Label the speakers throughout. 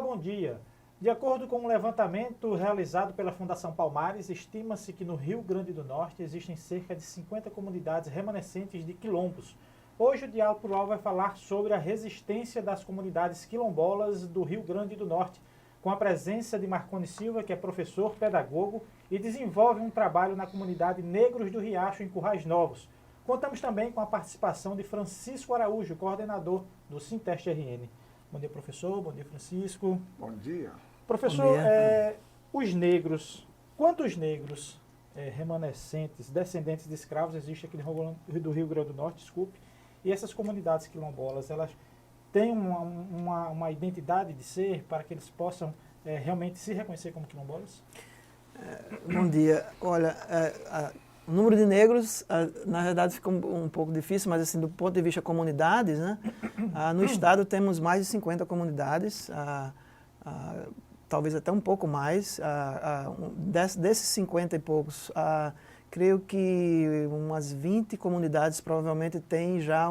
Speaker 1: bom dia. De acordo com um levantamento realizado pela Fundação Palmares, estima-se que no Rio Grande do Norte existem cerca de 50 comunidades remanescentes de quilombos. Hoje o Diálogo Plural vai falar sobre a resistência das comunidades quilombolas do Rio Grande do Norte, com a presença de Marconi Silva, que é professor, pedagogo e desenvolve um trabalho na comunidade Negros do Riacho, em Currais Novos. Contamos também com a participação de Francisco Araújo, coordenador do Sinteste RN. Bom dia, professor. Bom dia, Francisco.
Speaker 2: Bom dia.
Speaker 1: Professor,
Speaker 2: Bom dia.
Speaker 1: Os negros, quantos negros remanescentes, descendentes de escravos existem aqui do Rio Grande do Norte, desculpe, e essas comunidades quilombolas, elas têm uma identidade de ser para que eles possam realmente se reconhecer como quilombolas?
Speaker 3: Bom dia. Olha, o número de negros, na verdade, fica um pouco difícil, mas assim, do ponto de vista comunidades, né? No estado temos mais de 50 comunidades, talvez até um pouco mais. Desses 50 e poucos, creio que umas 20 comunidades provavelmente têm já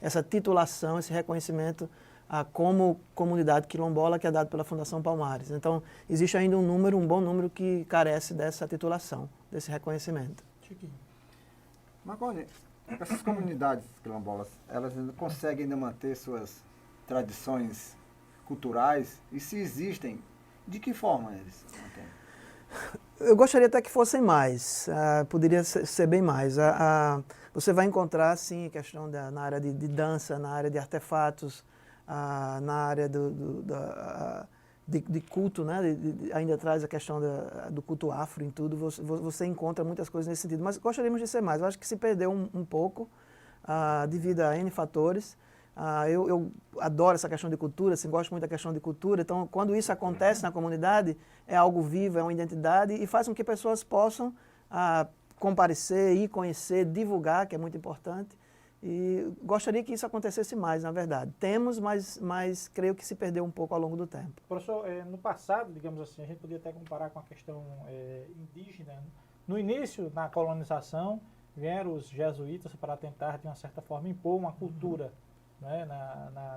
Speaker 3: essa titulação, esse reconhecimento como comunidade quilombola que é dado pela Fundação Palmares. Então, existe ainda um bom número que carece dessa titulação, desse reconhecimento.
Speaker 1: Chiquinho.
Speaker 2: Marconi, essas comunidades quilombolas, elas ainda conseguem ainda manter suas tradições culturais? E se existem, de que forma eles mantêm?
Speaker 3: Eu gostaria até que fossem mais, poderia ser bem mais. Você vai encontrar, sim, questão na área de dança, na área de artefatos, na área de culto, né? Ainda traz a questão do culto afro em tudo, você encontra muitas coisas nesse sentido, mas gostaríamos de ser mais. Eu acho que se perdeu um pouco devido a N fatores. Eu adoro essa questão de cultura, assim, gosto muito da questão de cultura, então quando isso acontece na comunidade, é algo vivo, é uma identidade e faz com que pessoas possam comparecer, ir conhecer, divulgar, que é muito importante. E gostaria que isso acontecesse mais, na verdade. Temos, mas creio que se perdeu um pouco ao longo do tempo.
Speaker 1: Professor, no passado, digamos assim, a gente podia até comparar com a questão indígena. No início, na colonização, vieram os jesuítas para tentar, de uma certa forma, impor uma cultura, né,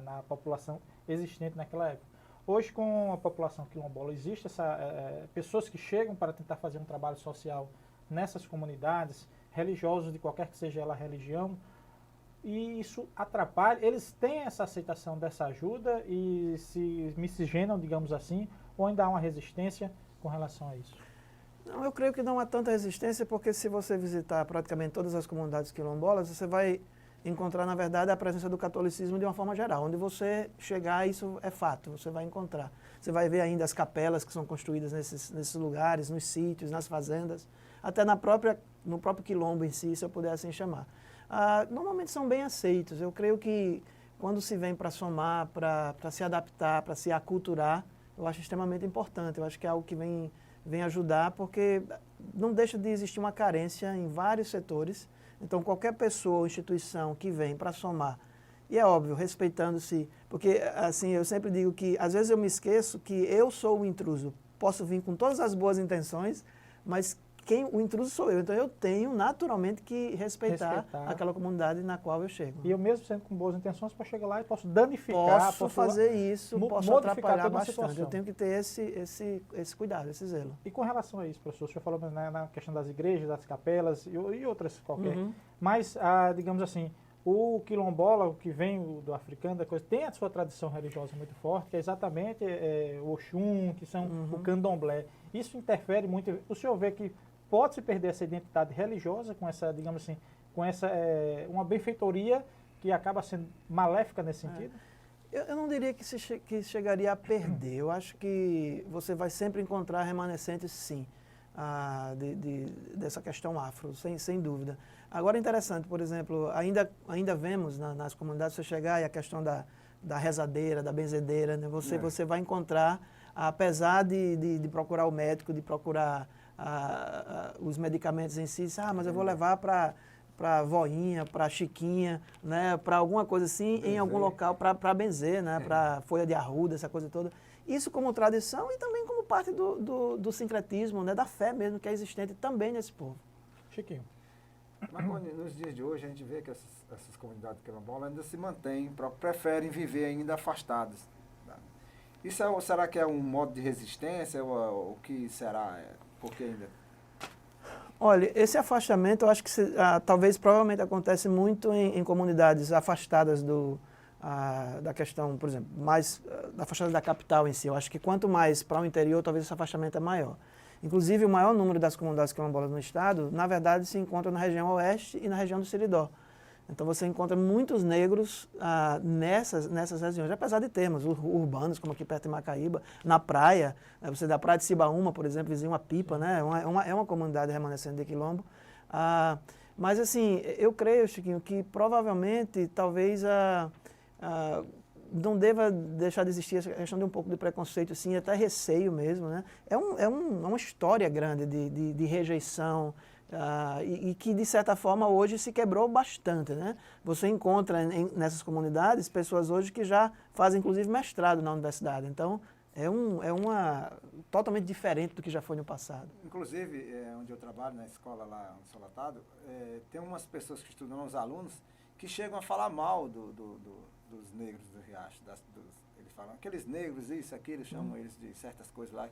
Speaker 1: na população existente naquela época. Hoje, com a população quilombola, existe pessoas que chegam para tentar fazer um trabalho social nessas comunidades, religiosos de qualquer que seja ela a religião, e isso atrapalha, eles têm essa aceitação dessa ajuda e se miscigenam, digamos assim, ou ainda há uma resistência com relação a isso?
Speaker 3: Não, eu creio que não há tanta resistência, porque se você visitar praticamente todas as comunidades quilombolas, você vai encontrar, na verdade, a presença do catolicismo de uma forma geral. Onde você chegar, isso é fato, você vai encontrar. Você vai ver ainda as capelas que são construídas nesses lugares, nos sítios, nas fazendas, até no próprio quilombo em si, se eu puder assim chamar. Normalmente são bem aceitos. Eu creio que quando se vem para somar, para se adaptar, para se aculturar, eu acho extremamente importante. Eu acho que é algo que vem ajudar, porque não deixa de existir uma carência em vários setores. Então, qualquer pessoa ou instituição que vem para somar, e é óbvio, respeitando-se, porque assim, eu sempre digo que às vezes eu me esqueço que eu sou o intruso. Posso vir com todas as boas intenções, mas o intruso sou eu. Então, eu tenho naturalmente que respeitar aquela comunidade na qual eu chego.
Speaker 1: E eu mesmo sendo com boas intenções, posso chegar lá e posso danificar,
Speaker 3: posso fazer isso, posso atrapalhar bastante. Eu tenho que ter esse cuidado, esse zelo.
Speaker 1: E com relação a isso, professor, o senhor falou na questão das igrejas, das capelas e outras qualquer. Mas, digamos assim, o quilombola, o que vem do africano, da coisa, tem a sua tradição religiosa muito forte, que é exatamente o Oxum, que são o candomblé. Isso interfere muito. O senhor vê que pode-se perder essa identidade religiosa com essa, digamos assim, com essa uma benfeitoria que acaba sendo maléfica nesse sentido?
Speaker 3: Eu não diria que chegaria a perder. Eu acho que você vai sempre encontrar remanescentes, sim, dessa questão afro, sem dúvida. Agora, interessante, por exemplo, ainda vemos nas comunidades, você chegar e a questão da rezadeira, da benzedeira, né? Você vai encontrar, apesar de procurar o médico, de procurar os medicamentos em si, mas eu vou levar para voinha, para chiquinha, né, para alguma coisa assim, benzer. Em algum local, para benzer, né, para folha de arruda, essa coisa toda. Isso como tradição e também como parte do sincretismo, né, da fé mesmo que é existente também nesse povo.
Speaker 1: Chiquinho.
Speaker 2: Mas nos dias de hoje a gente vê que essas comunidades quilombolas ainda se mantêm, preferem viver ainda afastadas. Isso será que é um modo de resistência ou o que será? Por que ainda?
Speaker 3: Olha, esse afastamento eu acho que talvez provavelmente acontece muito em comunidades afastadas da questão, por exemplo, mais afastada da capital em si. Eu acho que quanto mais para o interior, talvez esse afastamento é maior. Inclusive, o maior número das comunidades quilombolas no estado, na verdade, se encontra na região oeste e na região do Seridó. Então, você encontra muitos negros nessas regiões, apesar de termos urbanos, como aqui perto de Macaíba, na praia, você da praia de Cibaúma, por exemplo, vizinho a Pipa, né? É uma comunidade remanescente de quilombo. Mas, assim, eu creio, Chiquinho, que provavelmente, talvez, não deva deixar de existir essa questão de um pouco de preconceito, sim, até receio mesmo, né? É uma história grande de rejeição, e que, de certa forma, hoje se quebrou bastante, né? Você encontra nessas comunidades pessoas hoje que já fazem, inclusive, mestrado na universidade. Então, uma totalmente diferente do que já foi no passado.
Speaker 2: Inclusive, onde eu trabalho, na escola lá no Solatado, tem umas pessoas que estudam, uns alunos, que chegam a falar mal dos negros do Riacho. Eles falam, aqueles negros, isso, aquilo, chamam eles de certas coisas lá.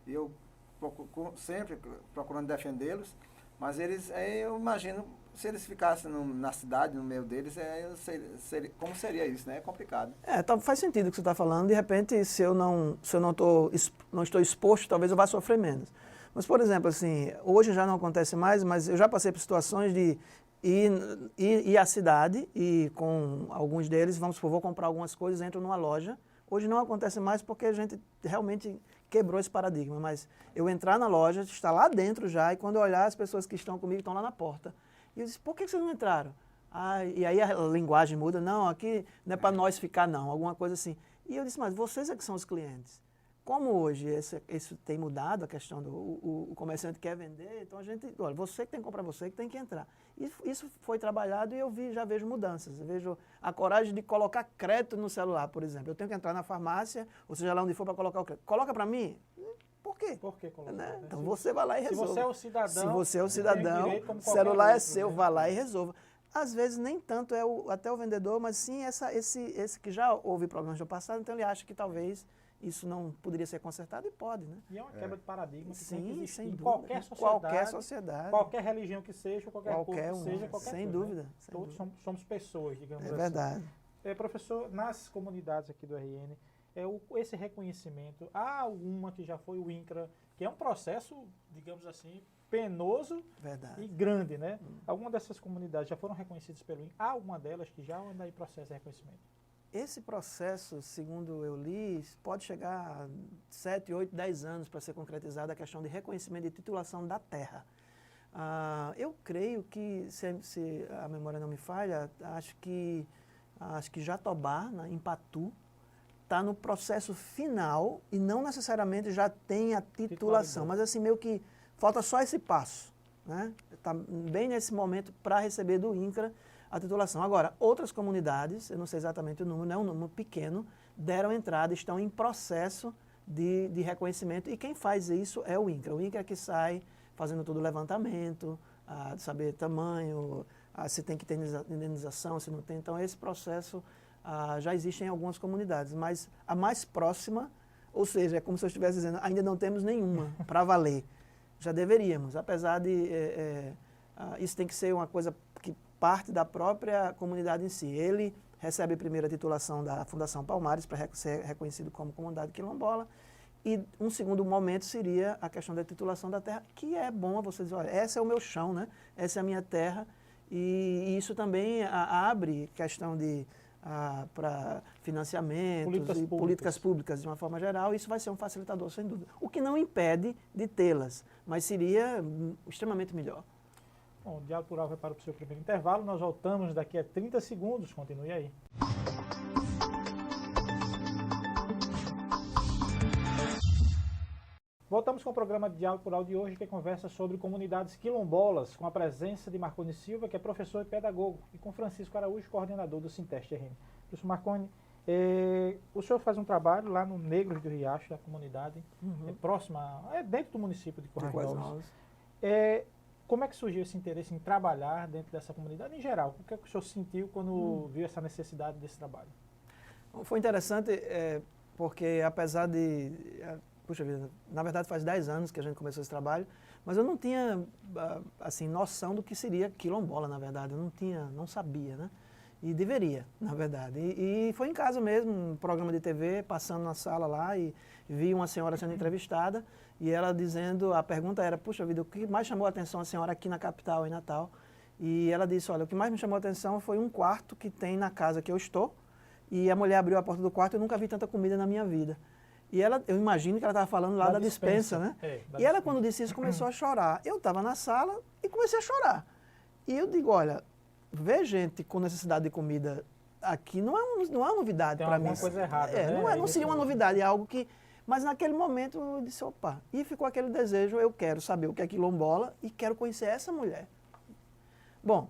Speaker 2: E eu sempre procurando defendê-los, mas eles, eu imagino, se eles ficassem na cidade, no meio deles, como seria isso, né? É complicado.
Speaker 3: Faz sentido o que você está falando. De repente, se eu não estou exposto, talvez eu vá sofrer menos. Mas, por exemplo, assim, hoje já não acontece mais, mas eu já passei por situações de ir à cidade e com alguns deles, vamos supor, vou comprar algumas coisas, entro numa loja. Hoje não acontece mais porque a gente realmente quebrou esse paradigma, mas eu entrar na loja, estar lá dentro já, e quando eu olhar, as pessoas que estão comigo estão lá na porta. E eu disse, por que vocês não entraram? E aí a linguagem muda, não, aqui não é para nós ficar não, alguma coisa assim. E eu disse, mas vocês é que são os clientes. Como hoje isso tem mudado, a questão do o comerciante quer vender, então a gente, olha, você que tem que comprar, você que tem que entrar. E isso foi trabalhado e eu já vejo mudanças. Eu vejo a coragem de colocar crédito no celular, por exemplo. Eu tenho que entrar na farmácia, ou seja lá onde for, para colocar o crédito. Coloca para mim? Por quê?
Speaker 1: Por que colocar?
Speaker 3: Né? Então você vai lá e resolve.
Speaker 1: Se você é o cidadão,
Speaker 3: se você é o cidadão, o celular é seu, vai lá e resolva. Às vezes nem tanto até o vendedor, mas sim esse que já houve problemas no passado, então ele acha que talvez isso não poderia ser consertado e pode, né?
Speaker 1: E é uma quebra de paradigma que tem que existir
Speaker 3: sem
Speaker 1: em
Speaker 3: dúvida,
Speaker 1: qualquer sociedade, qualquer religião que seja, qualquer povo que seja, qualquer
Speaker 3: sem
Speaker 1: coisa,
Speaker 3: dúvida.
Speaker 1: Né? Todos somos pessoas, digamos assim.
Speaker 3: É verdade.
Speaker 1: Professor, nas comunidades aqui do RN, esse reconhecimento, há alguma que já foi o INCRA, que é um processo, digamos assim, penoso e grande, né? Alguma dessas comunidades já foram reconhecidas pelo INCRA? Há alguma delas que já anda em processo de reconhecimento?
Speaker 3: Esse processo, segundo eu li, pode chegar a 7, 8, 10 anos para ser concretizada a questão de reconhecimento de titulação da terra. Eu creio que, se a memória não me falha, acho que Jatobá, em Patu, está no processo final e não necessariamente já tem a titulação, mas assim, meio que falta só esse passo, né? Está bem nesse momento para receber do INCRA a titulação. Agora, outras comunidades, eu não sei exatamente o número, não é um número pequeno, deram entrada, estão em processo de reconhecimento, e quem faz isso é o INCRA. O INCRA que sai fazendo todo o levantamento, de saber tamanho, se tem que ter indenização, se não tem. Então, esse processo já existe em algumas comunidades, mas a mais próxima, ou seja, é como se eu estivesse dizendo, ainda não temos nenhuma para valer. Já deveríamos, apesar de... isso tem que ser uma coisa que parte da própria comunidade em si. Ele recebe primeiro a titulação da Fundação Palmares para ser reconhecido como comunidade quilombola, e um segundo momento seria a questão da titulação da terra, que é bom você dizer, olha, esse é o meu chão, né? Essa é a minha terra, e isso também abre questão de para financiamentos e políticas públicas de uma forma geral. Isso vai ser um facilitador, sem dúvida. O que não impede de tê-las, mas seria extremamente melhor.
Speaker 1: Bom, o Diálogo Plural vai para o seu primeiro intervalo. Nós voltamos daqui a 30 segundos. Continue aí. Voltamos com o programa de Diálogo Plural de hoje, que conversa sobre comunidades quilombolas, com a presença de Marconi Silva, que é professor e pedagogo, e com Francisco Araújo, coordenador do Sinteste RN. Professor Marconi, o senhor faz um trabalho lá no Negros do Riacho, a comunidade, próxima, dentro do município de Currais Novos. Como é que surgiu esse interesse em trabalhar dentro dessa comunidade em geral? O que é que o senhor sentiu quando viu essa necessidade desse trabalho?
Speaker 3: Foi interessante, porque apesar de... Puxa vida, na verdade faz 10 anos que a gente começou esse trabalho, mas eu não tinha, assim, noção do que seria quilombola, na verdade. Eu não sabia, né? E deveria, na verdade. E foi em casa mesmo, um programa de TV, passando na sala lá e vi uma senhora sendo entrevistada e ela dizendo, a pergunta era, puxa vida, o que mais chamou a atenção a senhora aqui na capital, em Natal? E ela disse, olha, o que mais me chamou a atenção foi um quarto que tem na casa que eu estou e a mulher abriu a porta do quarto e eu nunca vi tanta comida na minha vida. E ela, eu imagino que ela estava falando lá da dispensa, né? E ela, quando disse isso, começou a chorar. Eu estava na sala e comecei a chorar. E eu digo, olha, ver gente com necessidade de comida aqui não é uma novidade para mim.
Speaker 1: Tem alguma coisa errada, né?
Speaker 3: Não seria uma novidade, é algo que... Mas naquele momento eu disse, opa, e ficou aquele desejo, eu quero saber o que é quilombola e quero conhecer essa mulher. Bom,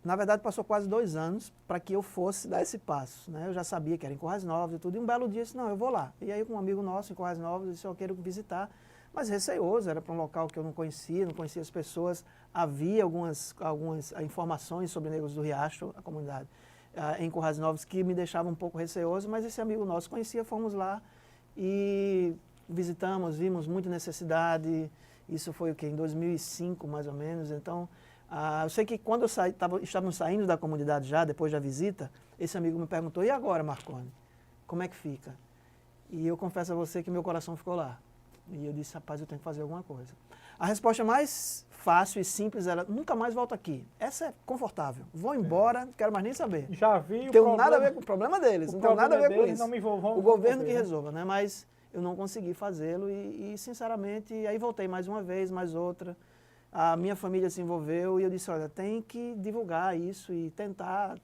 Speaker 3: na verdade passou quase 2 anos para que eu fosse dar esse passo, né? Eu já sabia que era em Currais Novos e tudo, e um belo dia eu disse, não, eu vou lá. E aí com um amigo nosso em Currais Novos, eu disse, eu quero visitar, mas receoso, era para um local que eu não conhecia as pessoas, havia algumas informações sobre Negros do Riacho, a comunidade, em Currais Novos, que me deixavam um pouco receoso, mas esse amigo nosso conhecia, fomos lá e visitamos, vimos muita necessidade, isso foi o quê? Em 2005, mais ou menos, então... eu sei que quando estávamos saindo da comunidade já, depois da visita, esse amigo me perguntou, e agora, Marconi, como é que fica? E eu confesso a você que meu coração ficou lá. E eu disse, rapaz, eu tenho que fazer alguma coisa. A resposta mais fácil e simples era, nunca mais volto aqui. Essa é confortável. Vou embora, não quero mais nem saber.
Speaker 1: Já vi
Speaker 3: não tenho nada a ver com o problema deles, não tenho nada a ver com isso.
Speaker 1: Não me envolvam,
Speaker 3: o governo que resolva, né? Mas eu não consegui fazê-lo e, sinceramente, aí voltei mais uma vez, mais outra. A minha família se envolveu e eu disse, olha, tem que divulgar isso e tentar,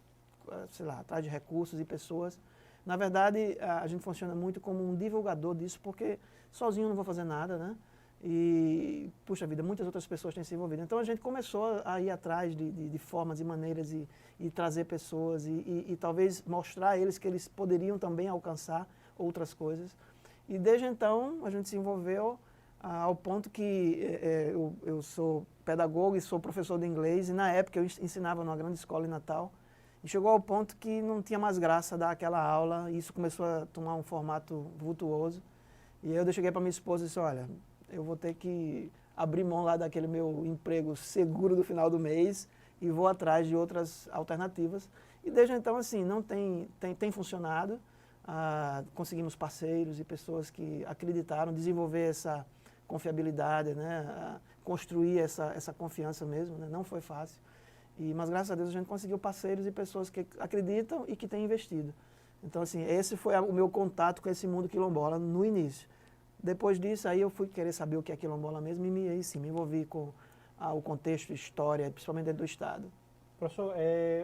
Speaker 3: sei lá, atrás de recursos e pessoas. Na verdade, a gente funciona muito como um divulgador disso, porque sozinho eu não vou fazer nada, né? E, puxa vida, muitas outras pessoas têm se envolvido. Então a gente começou a ir atrás de formas e maneiras e trazer pessoas e talvez mostrar a eles que eles poderiam também alcançar outras coisas. E desde então a gente se envolveu ao ponto que eu sou pedagogo e sou professor de inglês, e na época eu ensinava numa grande escola em Natal, e chegou ao ponto que não tinha mais graça dar aquela aula, e isso começou a tomar um formato vultuoso, e aí eu cheguei para minha esposa e disse, olha, eu vou ter que abrir mão lá daquele meu emprego seguro do final do mês, e vou atrás de outras alternativas, e desde então, assim, não tem funcionado, conseguimos parceiros e pessoas que acreditaram, desenvolver essa confiabilidade, né? Construir essa confiança mesmo, né? Não foi fácil. Mas graças a Deus a gente conseguiu parceiros e pessoas que acreditam e que têm investido. Então, assim, esse foi o meu contato com esse mundo quilombola no início. Depois disso, aí eu fui querer saber o que é quilombola mesmo e aí sim, me envolvi com o contexto, história, principalmente dentro do Estado.
Speaker 1: Professor,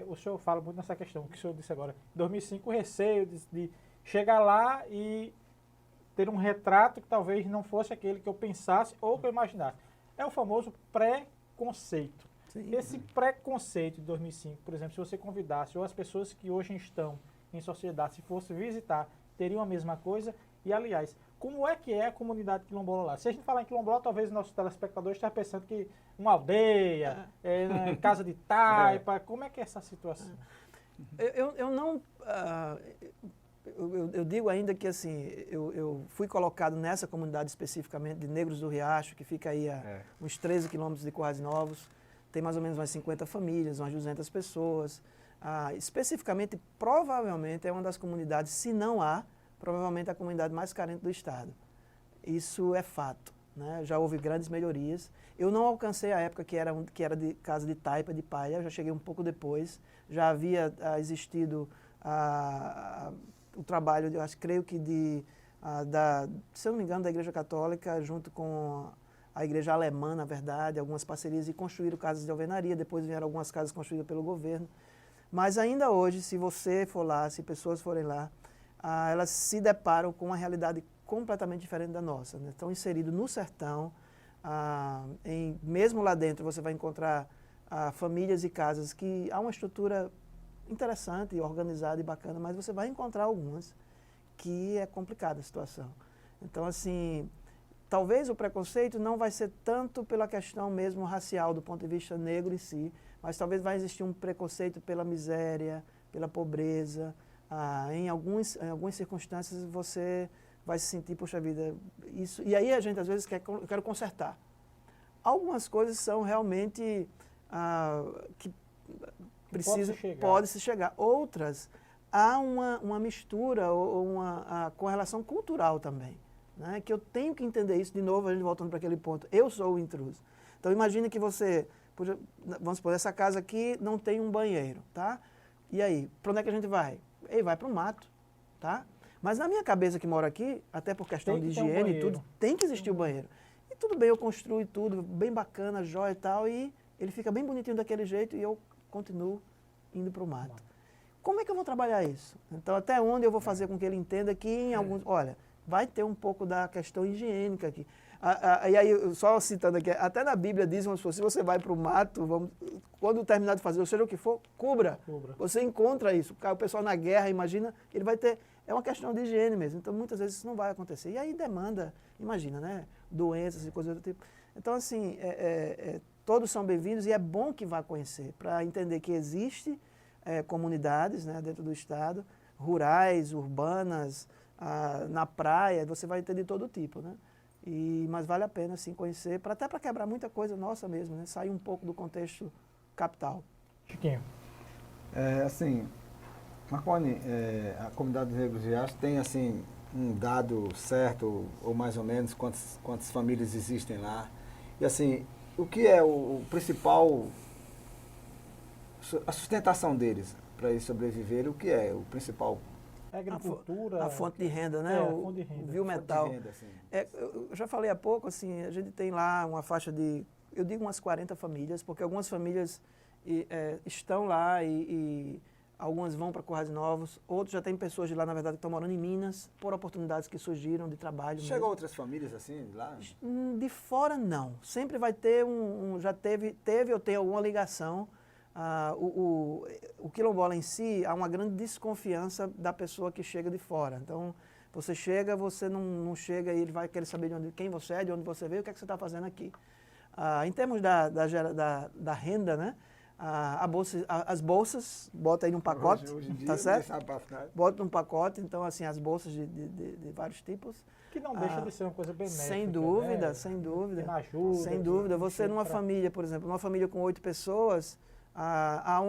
Speaker 1: o senhor fala muito nessa questão, o que o senhor disse agora. Em 2005, o receio de chegar lá e ter um retrato que talvez não fosse aquele que eu pensasse ou que eu imaginasse. É o famoso preconceito.
Speaker 3: Sim.
Speaker 1: Esse preconceito de 2005, por exemplo, se você convidasse ou as pessoas que hoje estão em sociedade, se fosse visitar, teriam a mesma coisa. E, aliás, como é que é a comunidade quilombola lá? Se a gente falar em quilombola, talvez nossos telespectadores estejam pensando que uma aldeia, casa de taipa, como é que é essa situação?
Speaker 3: Eu não... Eu digo ainda que assim, eu fui colocado nessa comunidade especificamente de Negros do Riacho, que fica aí a uns 13 quilômetros de Currais Novos, tem mais ou menos umas 50 famílias, umas 200 pessoas. Especificamente, provavelmente é uma das comunidades, se não há, provavelmente a comunidade mais carente do estado. Isso é fato, né? Já houve grandes melhorias. Eu não alcancei a época que era de casa de taipa, de palha, eu já cheguei um pouco depois, já havia existido o trabalho, eu creio que se eu não me engano, da Igreja Católica, junto com a Igreja Alemã, na verdade, algumas parcerias, e construíram casas de alvenaria, depois vieram algumas casas construídas pelo governo. Mas ainda hoje, se você for lá, se pessoas forem lá, elas se deparam com uma realidade completamente diferente da nossa, né? Estão inseridos no sertão, mesmo lá dentro você vai encontrar famílias e casas que há uma estrutura interessante, organizada e bacana, mas você vai encontrar algumas que é complicada a situação. Então, assim, talvez o preconceito não vai ser tanto pela questão mesmo racial, do ponto de vista negro em si, mas talvez vai existir um preconceito pela miséria, pela pobreza, em algumas circunstâncias você vai se sentir, poxa vida, isso. E aí a gente às vezes eu quero consertar. Algumas coisas são realmente que pode-se chegar. Outras, há uma mistura ou com relação cultural também. Né? Que eu tenho que entender isso, de novo, a gente voltando para aquele ponto. Eu sou o intruso. Então imagine que você, vamos supor, essa casa aqui não tem um banheiro, tá? E aí, para onde é que a gente vai? Ele vai para o mato, tá? Mas na minha cabeça que mora aqui, até por questão de higiene e tudo, tem que existir o banheiro. E tudo bem, eu construo tudo, bem bacana, jóia e tal, e ele fica bem bonitinho daquele jeito e eu continuo indo para o mato. Como é que eu vou trabalhar isso? Então, até onde eu vou fazer com que ele entenda que em alguns... Olha, vai ter um pouco da questão higiênica aqui. E aí, só citando aqui, até na Bíblia diz, se você vai para o mato, quando terminar de fazer, ou seja o que for, cubra. Você encontra isso. O pessoal na guerra, imagina, ele vai ter... É uma questão de higiene mesmo. Então, muitas vezes isso não vai acontecer. E aí demanda, imagina, né? Doenças e coisas do tipo. Então, assim, todos são bem-vindos e é bom que vá conhecer, para entender que existe comunidades, né, dentro do estado, rurais, urbanas, na praia, você vai entender todo tipo, né? Mas vale a pena, assim, conhecer, até para quebrar muita coisa nossa mesmo, né? Sair um pouco do contexto capital.
Speaker 1: Chiquinho.
Speaker 2: Assim, Marconi, a comunidade dos Negros Riachos tem, assim, um dado certo, ou mais ou menos, quantas famílias existem lá. E, assim, o que é o principal, a sustentação deles para eles sobreviverem, o que é o principal?
Speaker 1: A agricultura.
Speaker 3: A fonte de renda, né?
Speaker 1: A fonte de renda.
Speaker 3: O biometal.
Speaker 2: Renda, assim.
Speaker 3: Eu já falei há pouco, assim, a gente tem lá uma faixa de, eu digo umas 40 famílias, porque algumas famílias estão lá e algumas vão para Currais Novos, outros já tem pessoas de lá, na verdade, que estão morando em Minas, por oportunidades que surgiram de trabalho.
Speaker 2: Chegou outras famílias assim lá?
Speaker 3: De fora, não. Sempre vai ter já teve ou tem alguma ligação. O quilombola em si, há uma grande desconfiança da pessoa que chega de fora. Então, você chega, você não chega e ele vai querer saber quem você é, de onde você veio, o que é que você está fazendo aqui. Em termos da renda, né? As bolsas, bota aí num pacote,
Speaker 2: hoje em dia,
Speaker 3: tá certo? Bota num pacote, então assim, as bolsas de vários tipos.
Speaker 1: Que não deixa de ser uma coisa benéfica.
Speaker 3: Sem dúvida,
Speaker 1: né?
Speaker 3: sem dúvida.
Speaker 1: Tem ajuda.
Speaker 3: Sem dúvida. Você numa família, por exemplo, numa família com 8 pessoas, há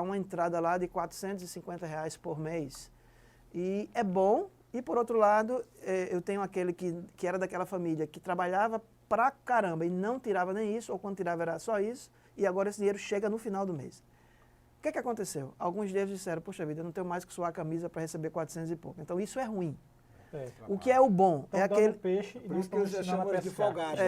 Speaker 3: uma entrada lá de R$450 por mês. E é bom, e por outro lado, eu tenho aquele que era daquela família que trabalhava pra caramba e não tirava nem isso, ou quando tirava era só isso, e agora esse dinheiro chega no final do mês. O que aconteceu? Alguns deles disseram, poxa vida, eu não tenho mais que suar a camisa para receber 400 e pouco. Então isso é ruim. O que é o bom?
Speaker 1: Estão dando peixe e
Speaker 2: por
Speaker 1: não
Speaker 2: isso que
Speaker 1: estão
Speaker 2: eles
Speaker 1: ensinando a
Speaker 2: chamam de
Speaker 1: pescar.
Speaker 2: folgados.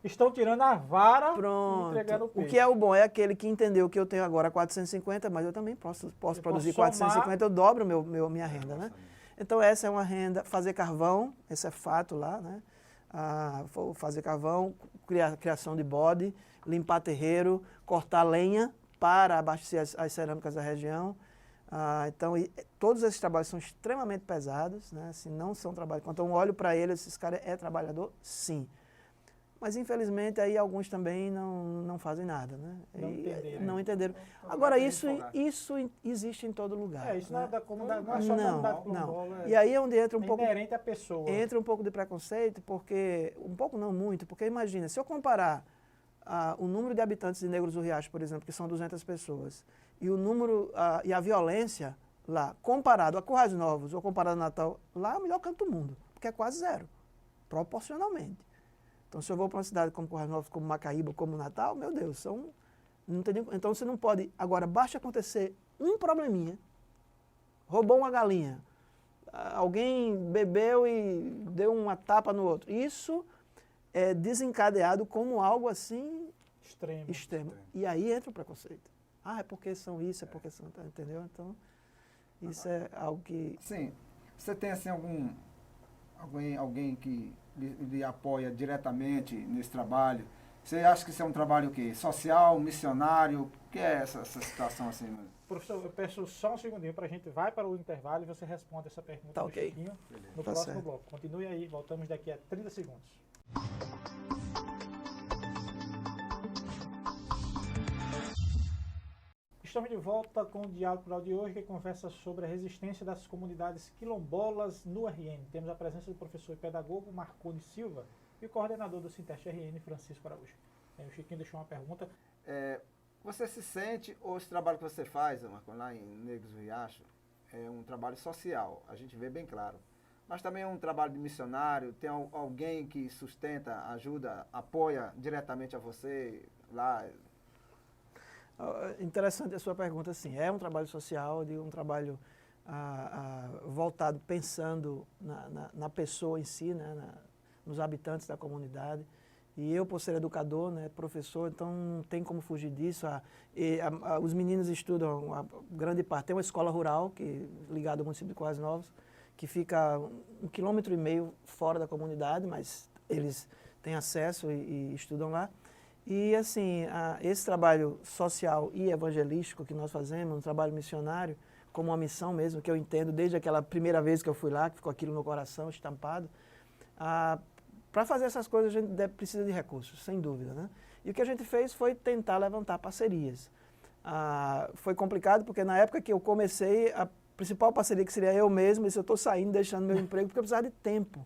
Speaker 1: Estão tirando a vara
Speaker 3: Pronto.
Speaker 1: e entregando o peixe.
Speaker 3: O que é o bom? É aquele que entendeu que eu tenho agora 450, mas eu também posso produzir 450, eu dobro minha renda, né? Então essa é uma renda, fazer carvão, esse é fato lá, né? Fazer carvão, criação de bode, limpar terreiro, cortar lenha para abastecer as cerâmicas da região. Então, todos esses trabalhos são extremamente pesados, né? Assim, não são trabalhos. Quando eu olho para eles, esses caras trabalhador, sim. Mas, infelizmente, aí alguns também não fazem nada, né? Não entenderam. Agora, isso existe em todo lugar.
Speaker 1: Isso não é da comunidade, não é só da comunidade quilombola.
Speaker 3: E aí é onde entra um pouco...
Speaker 1: inerente à pessoa.
Speaker 3: Entra um pouco de preconceito, porque... Um pouco não muito, porque imagina, se eu comparar o número de habitantes de Negros do Riacho, por exemplo, que são 200 pessoas, e o número e a violência lá, comparado a Currais Novos ou comparado a Natal, lá é o melhor canto do mundo, porque é quase zero, proporcionalmente. Então, se eu vou para uma cidade como Currais Novos, como Macaíba, como Natal, meu Deus, então você não pode... Agora, basta acontecer um probleminha, roubou uma galinha, alguém bebeu e deu uma tapa no outro. Isso é desencadeado como algo assim extremo. E aí entra o preconceito. É porque são isso, é porque são... Entendeu? Então, isso é algo que...
Speaker 2: Sim. Você tem, assim, alguém que lhe apoia diretamente nesse trabalho? Você acha que isso é um trabalho o quê? Social, missionário? O que é essa situação assim?
Speaker 1: Professor, eu peço só um segundinho para a gente vai para o intervalo e você responde essa pergunta
Speaker 3: tá,
Speaker 1: do
Speaker 3: okay.
Speaker 1: Chiquinho no próximo bloco. Continue aí, voltamos daqui a 30 segundos. Estamos de volta com o Diálogo Plural de hoje, que conversa sobre a resistência das comunidades quilombolas no RN. Temos a presença do professor e pedagogo Marconi Silva e o coordenador do Sinteste RN, Francisco Araújo. O Chiquinho deixou uma pergunta.
Speaker 2: Você se sente, ou esse trabalho que você faz, Marconi, lá em Negros do Riacho, é um trabalho social, a gente vê bem claro. Mas também é um trabalho de missionário, tem alguém que sustenta, ajuda, apoia diretamente a você lá?
Speaker 3: Interessante a sua pergunta, sim. É um trabalho social, um trabalho voltado, pensando na pessoa em si, né, nos habitantes da comunidade. E eu, por ser educador, né, professor, então não tem como fugir disso. Os meninos estudam, a grande parte, tem uma escola rural ligada ao município de Currais Novos, que fica 1,5 km fora da comunidade, mas eles têm acesso e estudam lá. E, assim, esse trabalho social e evangelístico que nós fazemos, um trabalho missionário, como uma missão mesmo, que eu entendo desde aquela primeira vez que eu fui lá, que ficou aquilo no coração, estampado. Para fazer essas coisas, a gente precisa de recursos, sem dúvida, né? E o que a gente fez foi tentar levantar parcerias. Foi complicado, porque na época que eu comecei, a principal parceria que seria eu mesmo, eu estou saindo, deixando meu emprego, porque eu precisava de tempo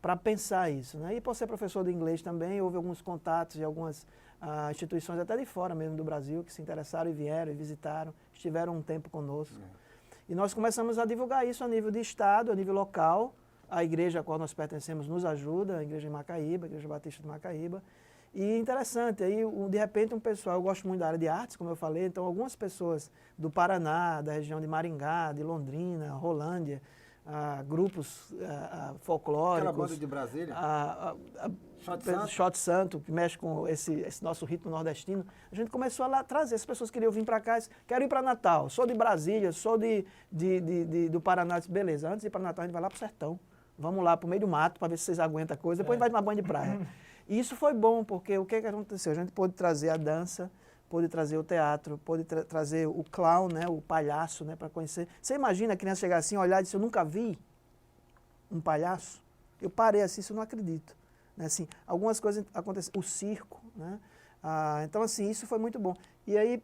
Speaker 3: para pensar isso, né? E por ser professor de inglês também, houve alguns contatos de algumas instituições até de fora mesmo do Brasil que se interessaram e vieram e visitaram, estiveram um tempo conosco. E nós começamos a divulgar isso a nível de estado, a nível local. A igreja a qual nós pertencemos nos ajuda, a igreja de Macaíba, a igreja batista de Macaíba. E interessante, aí de repente um pessoal, eu gosto muito da área de artes, como eu falei, então algumas pessoas do Paraná, da região de Maringá, de Londrina, Rolândia, grupos folclóricos.
Speaker 2: Aquela banda de Brasília?
Speaker 3: Shot Santo, que mexe com esse nosso ritmo nordestino. A gente começou a trazer, as pessoas queriam vir para cá, quero ir para Natal, sou de Brasília, sou do Paraná. Disse, beleza, antes de ir para Natal a gente vai lá para o sertão. Vamos lá para o meio do mato para ver se vocês aguentam a coisa, depois a gente vai tomar banho de praia. E isso foi bom, porque o que aconteceu? A gente pôde trazer a dança, pôde trazer o teatro, pôde trazer o clown, né, o palhaço, né, para conhecer. Você imagina a criança chegar assim, olhar e dizer, eu nunca vi um palhaço? Eu parei assim, isso eu não acredito. Né, assim, algumas coisas aconteceram, o circo, né? Então, assim, isso foi muito bom. E aí,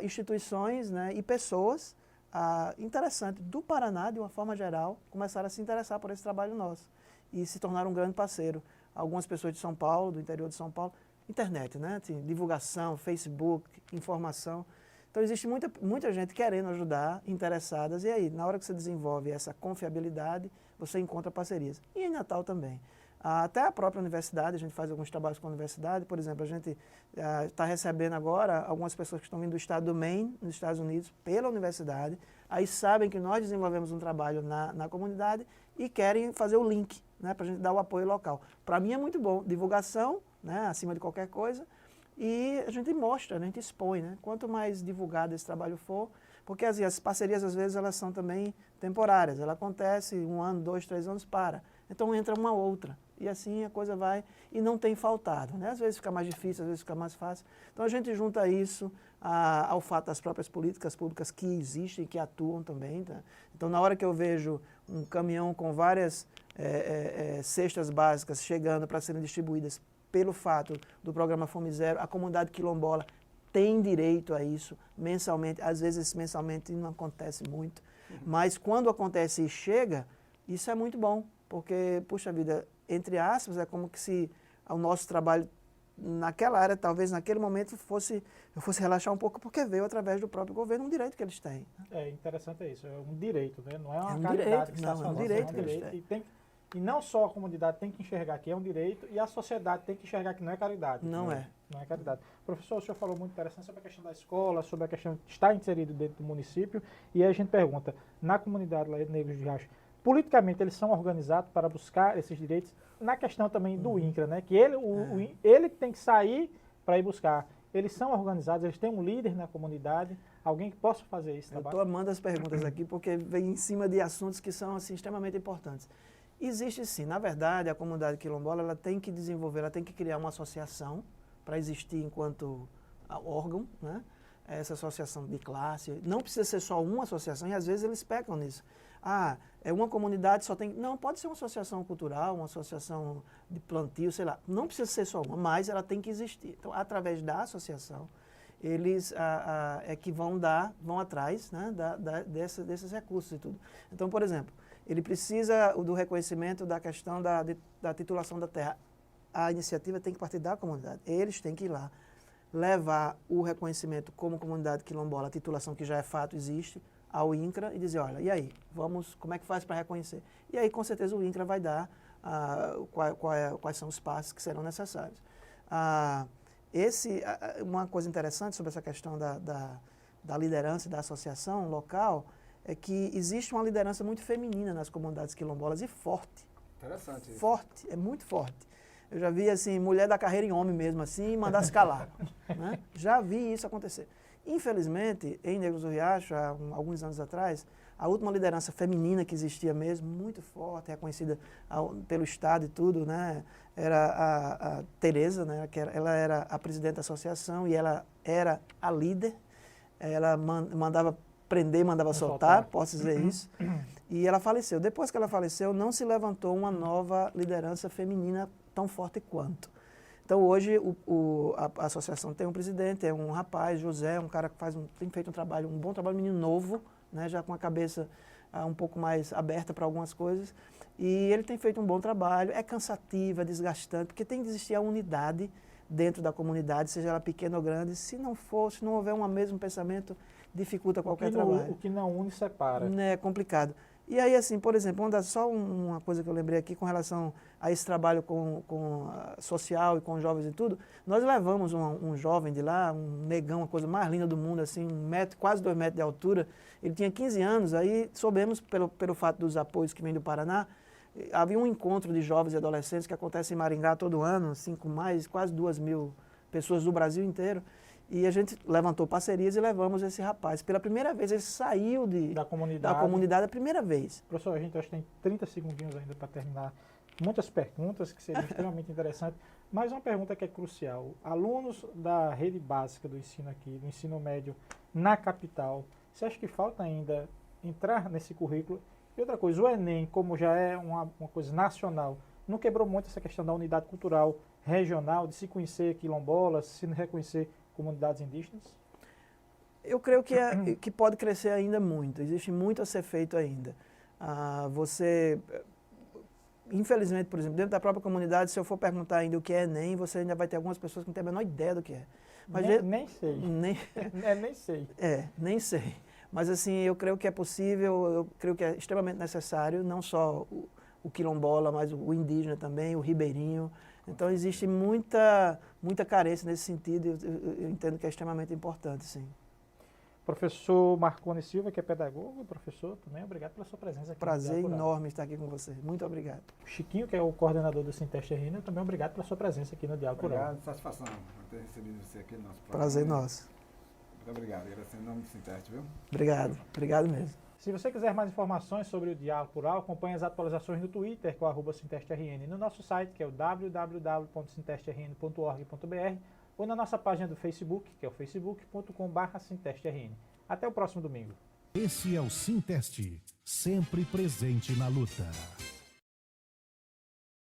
Speaker 3: instituições, né, e pessoas interessantes do Paraná, de uma forma geral, começaram a se interessar por esse trabalho nosso e se tornaram um grande parceiro. Algumas pessoas de São Paulo, do interior de São Paulo, internet, né? Assim, divulgação, Facebook, informação. Então, existe muita gente querendo ajudar, interessadas, e aí, na hora que você desenvolve essa confiabilidade, você encontra parcerias. E em Natal também. Até a própria universidade, a gente faz alguns trabalhos com a universidade, por exemplo, a gente está recebendo agora algumas pessoas que estão vindo do estado do Maine, nos Estados Unidos, pela universidade, aí sabem que nós desenvolvemos um trabalho na comunidade e querem fazer o link, né, para a gente dar o apoio local. Para mim é muito bom, divulgação, né, acima de qualquer coisa, e a gente mostra, a gente expõe, né? Quanto mais divulgado esse trabalho for, porque as parcerias às vezes elas são também temporárias, ela acontece 1 ano, 2, 3 anos, para. Então entra uma outra, e assim a coisa vai, e não tem faltado, né? Às vezes fica mais difícil, às vezes fica mais fácil. Então a gente junta isso ao fato das próprias políticas públicas que existem, que atuam também. Tá? Então na hora que eu vejo um caminhão com várias cestas básicas chegando para serem distribuídas pelo fato do programa Fome Zero, a comunidade quilombola tem direito a isso mensalmente. Às vezes mensalmente não acontece muito, mas quando acontece e chega, isso é muito bom, porque, puxa vida, entre aspas, é como que se o nosso trabalho naquela área, talvez naquele momento, eu fosse relaxar um pouco, porque veio através do próprio governo um direito que eles têm.
Speaker 1: É interessante isso, é um direito, né? Não é uma
Speaker 3: caridade
Speaker 1: direito, que está
Speaker 3: é um direito,
Speaker 1: é um direito. E não só a comunidade tem que enxergar que é um direito, e a sociedade tem que enxergar que não é caridade.
Speaker 3: Não é.
Speaker 1: Não é caridade. Professor, o senhor falou muito interessante sobre a questão da escola, sobre a questão de estar inserido dentro do município, e aí a gente pergunta, na comunidade lá de Negros de Riacho, politicamente eles são organizados para buscar esses direitos, na questão também do INCRA, né? Que ele tem que sair para ir buscar. Eles são organizados, eles têm um líder na comunidade, alguém que possa fazer isso.
Speaker 3: Eu estou amando as perguntas aqui, porque vem em cima de assuntos que são assim, extremamente importantes. Existe sim, na verdade, a comunidade quilombola ela tem que desenvolver, ela tem que criar uma associação para existir enquanto órgão, né? Essa associação de classe. Não precisa ser só uma associação, e às vezes eles pecam nisso. É uma comunidade só tem... Não, pode ser uma associação cultural, uma associação de plantio, sei lá. Não precisa ser só uma, mas ela tem que existir. Então, através da associação, eles é que vão atrás, né, desses recursos e tudo. Então, por exemplo, ele precisa do reconhecimento da questão da titulação da terra. A iniciativa tem que partir da comunidade. Eles têm que ir lá, levar o reconhecimento como comunidade quilombola, a titulação que já é fato, existe, ao INCRA e dizer, olha, e aí, como é que faz para reconhecer? E aí, com certeza, o INCRA vai dar quais são os passos que serão necessários. Uma coisa interessante sobre essa questão da liderança e da associação local é que existe uma liderança muito feminina nas comunidades quilombolas e forte.
Speaker 2: Interessante isso.
Speaker 3: Forte, é muito forte. Eu já vi, assim, mulher da carreira em homem mesmo, assim, mandar se calar. Né? Já vi isso acontecer. Infelizmente, em Negros do Riacho, há alguns anos atrás, a última liderança feminina que existia mesmo, muito forte, reconhecida pelo Estado e tudo, né, era a Tereza, né, ela era a presidente da associação e ela era a líder. Ela mandava prender, mandava soltar, posso dizer isso. E ela faleceu. Depois que ela faleceu, não se levantou uma nova liderança feminina tão forte quanto. Então, hoje, a associação tem um presidente, é um rapaz, José, um cara que tem feito um bom trabalho, menino novo, né, já com a cabeça um pouco mais aberta para algumas coisas. E ele tem feito um bom trabalho, é cansativo, é desgastante, porque tem que existir a unidade dentro da comunidade, seja ela pequena ou grande. Se não houver um mesmo pensamento, dificulta qualquer trabalho.
Speaker 1: O que não une, separa.
Speaker 3: É complicado. E aí, assim, por exemplo, só uma coisa que eu lembrei aqui com relação a esse trabalho social e com jovens e tudo, nós levamos um jovem de lá, um negão, a coisa mais linda do mundo, assim, quase 2 metros de altura, ele tinha 15 anos, aí soubemos, pelo fato dos apoios que vêm do Paraná, havia um encontro de jovens e adolescentes que acontece em Maringá todo ano, assim, com quase 2.000 pessoas do Brasil inteiro. E a gente levantou parcerias e levamos esse rapaz. Pela primeira vez, ele saiu da comunidade a primeira vez.
Speaker 1: Professor, a gente acho que tem 30 segundinhos ainda para terminar. Muitas perguntas que seriam extremamente interessantes. Mas uma pergunta que é crucial. Alunos da rede básica do ensino aqui, do ensino médio na capital, você acha que falta ainda entrar nesse currículo? E outra coisa, o Enem, como já é uma coisa nacional, não quebrou muito essa questão da unidade cultural regional, de se conhecer quilombolas, se reconhecer comunidades indígenas?
Speaker 3: Eu creio que pode crescer ainda muito. Existe muito a ser feito ainda. Infelizmente, por exemplo, dentro da própria comunidade, se eu for perguntar ainda o que é Enem, você ainda vai ter algumas pessoas que não têm a menor ideia do que é. Mas
Speaker 1: nem sei. Nem sei.
Speaker 3: Nem sei. Mas assim, eu creio que é possível, eu creio que é extremamente necessário, não só o quilombola, mas o indígena também, o ribeirinho. Então, existe muita carência nesse sentido e eu entendo que é extremamente importante, sim.
Speaker 1: Professor Marconi Silva, que é pedagogo, professor também, obrigado pela sua presença aqui.
Speaker 3: Prazer enorme estar aqui com você. Muito obrigado.
Speaker 1: O Chiquinho, que é o coordenador do Sinteste RN, também obrigado pela sua presença aqui no Diálogo Rural.
Speaker 2: Obrigado, satisfação por ter recebido você aqui no nosso programa.
Speaker 3: Prazer nosso.
Speaker 2: Muito obrigado, agradecendo em nome do Sinteste, viu?
Speaker 3: Obrigado mesmo.
Speaker 1: Se você quiser mais informações sobre o Diálogo Rural, acompanhe as atualizações no Twitter com @SintesteRN, no nosso site, que é o www.sintesterrn.org.br, ou na nossa página do Facebook, que é o facebook.com/SintesteRN. Até o próximo domingo.
Speaker 4: Esse é o Sinteste, sempre presente na luta.